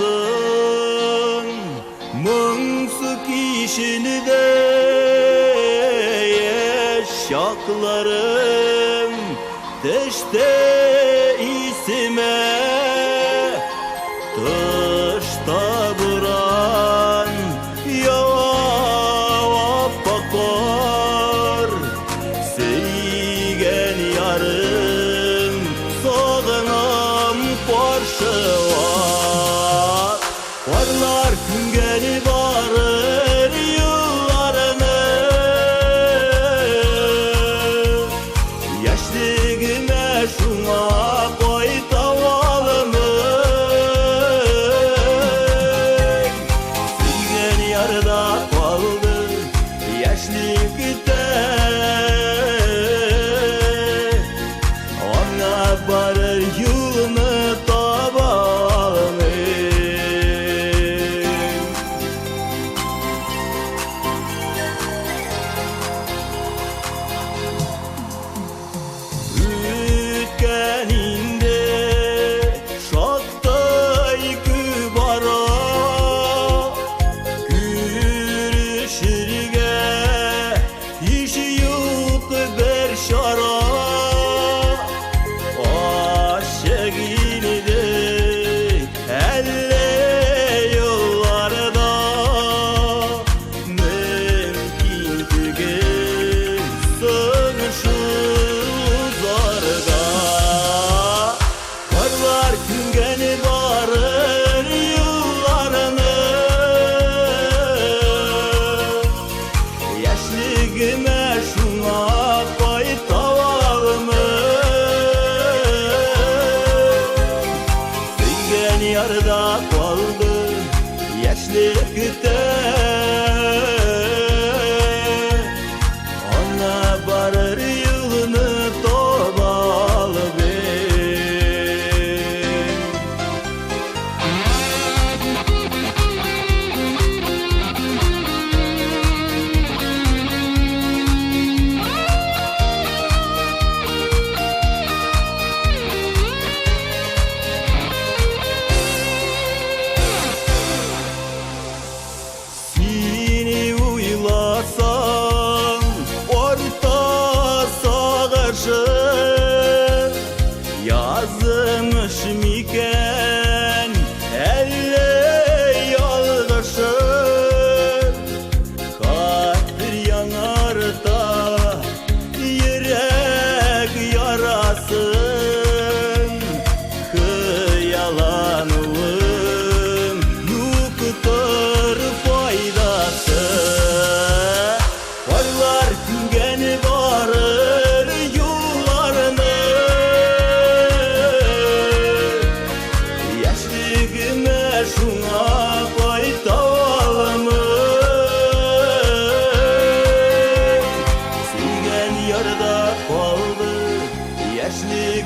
Kışınızın mıngsı kişini de eşşaklarım teşte isime tışta buran yavap bakar seygen yarım soğunam karşı var varlar güngeni varır yıllarını yaşligime şuna koy tavalımı seygen yarıda kaldı yaşligide ona varır yılını tabalım Ütkeninde şaktay kübara Gürüşürge işi yok bir şara Aşık ildi elle yollarda Mümkün tügül sönüşür zarga Varlar güngeni varır yıllarını Yaşligime şuna koy tavalımı Seygen yarıda kaldı yaşligide Ona varır yılını tobalı Seni uylasam orta sağarsın Yazmış miken elle yaldaşın Kalptir yanarda yürek yarasın Kıyalanılım yoktur faydası Varlar güngeni varır yollarını Yaşligime şuna koy tavalımı Seygen yarıda kaldı yaşlig